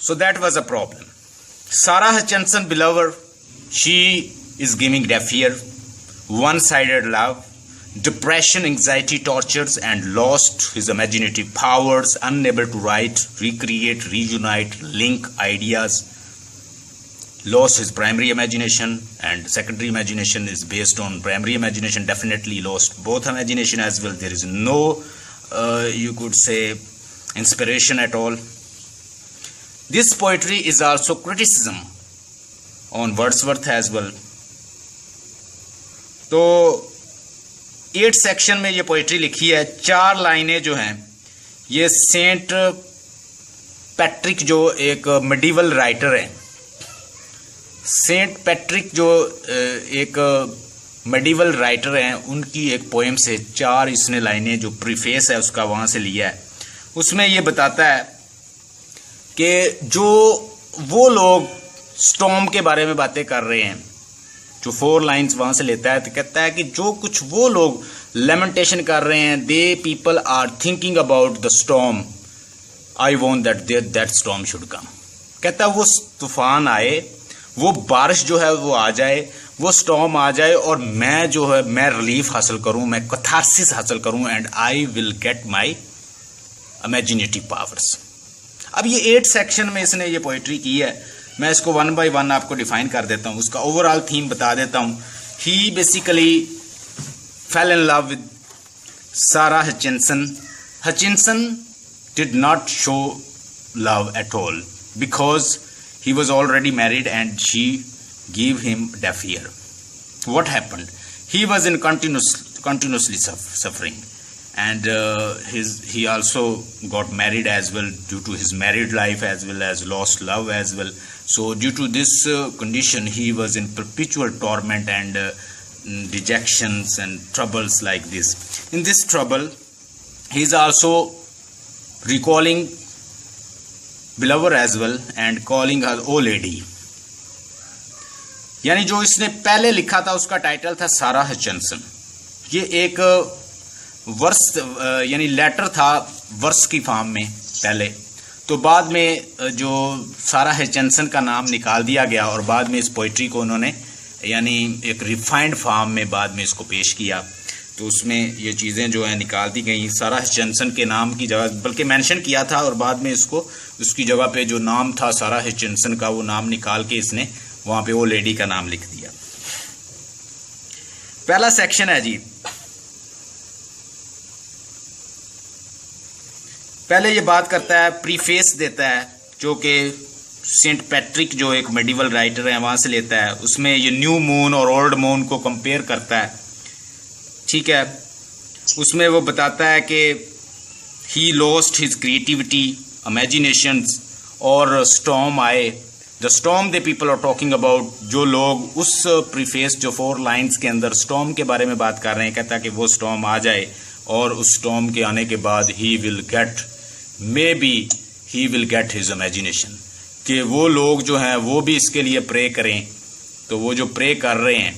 So that was a problem. Sarah Hutchinson, beloved, she is giving deaf ear, one-sided love, depression, anxiety, tortures, and lost his imaginative powers, unable to write, recreate, reunite, link ideas, lost his primary imagination, and secondary imagination is based on primary imagination, definitely lost both imagination as well. There is no, you could say, inspiration at all. This poetry is also criticism on Wordsworth as well. तो 8 section में ये poetry लिखी है। 4 लाइनें जो हैं ये Saint Patrick जो एक मेडिवल राइटर हैं, सेंट पैट्रिक जो एक मेडिवल राइटर हैं, उनकी एक पोएम से 4 इसने लाइनें जो प्रीफेस है उसका वहाँ से लिया है। उसमें ये बताता है कि जो वो लोग स्टॉर्म के बारे में बातें कर रहे हैं, जो 4 लाइन्स वहाँ से लेता है, तो कहता है कि जो कुछ वो लोग लेमेंटेशन कर रहे हैं, they people are thinking about the storm, I want that storm should come. कहता है वो तूफान आए, वो बारिश जो है वो आ जाए, वो स्टॉर्म आ जाए और मैं जो है मैं रिलीफ हासिल करूं, मैं कैथारसिस हासिल करूं, and I will get my imaginative powers. अब ये 8 सेक्शन में इसने ये पोइट्री की है। मैं इसको 1 बाय 1 आपको डिफाइन कर देता हूँ, उसका ओवरऑल थीम बता देता हूँ। He basically fell in love with Sarah Hutchinson. Hutchinson did not show love at all because he was already married and she gave him deaf ear. What happened? He was in continuously suffering, and he also got married as well due to his married life, as well as lost love as well. So due to this condition, he was in perpetual torment and dejections and troubles like this. In this trouble, he is also recalling beloved as well and calling her O lady. यानी जो इसने पहले लिखा था उसका title था सारा Hutchinson. ये एक वर्स यानी लेटर था वर्स की फॉर्म में पहले, तो बाद में जो सारा हचिंसन का नाम निकाल दिया गया और बाद में इस पोइट्री को उन्होंने यानी एक रिफाइंड फॉर्म में बाद में इसको पेश किया, तो उसमें ये चीज़ें जो है निकाल दी गई। सारा हचिंसन के नाम की जगह बल्कि मेंशन किया था और बाद में इसको उसकी जगह पे जो नाम था सारा हचिंसन का वो नाम निकाल के इसने वहाँ पे वो लेडी का नाम लिख दिया। पहला सेक्शन है जी, पहले ये बात करता है, प्रीफेस देता है जो कि सेंट पैट्रिक जो एक मेडिवल राइटर है वहाँ से लेता है। उसमें ये न्यू मून और ओल्ड मून को कंपेयर करता है, ठीक है। उसमें वो बताता है कि he lost his creativity, imaginations, और स्टॉर्म आए। The storm the people are talking about, जो लोग उस प्रीफेस जो 4 लाइन्स के अंदर स्टॉर्म के बारे में बात कर रहे हैं, कहता है कि वो स्टॉर्म आ जाए और उस स्टॉर्म के आने के बाद he will get, may be he will get his imagination, कि वो लोग जो हैं वो भी इसके लिए प्रे करें। तो वो जो प्रे कर रहे हैं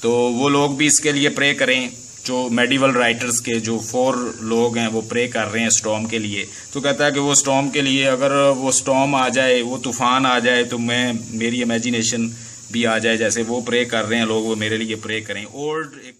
तो वो लोग भी इसके लिए प्रे करें, जो मेडिवल राइटर्स के जो 4 लोग हैं वो प्रे कर रहे हैं स्टॉर्म के लिए। तो कहता है कि वो स्टॉर्म के लिए अगर वो स्टॉर्म आ जाए, वो तूफान आ जाए, तो मेरी इमेजिनेशन भी आ जाए, जैसे वो प्रे कर रहे हैं लोग, वो मेरे लिए प्रे करें। ओल्ड एक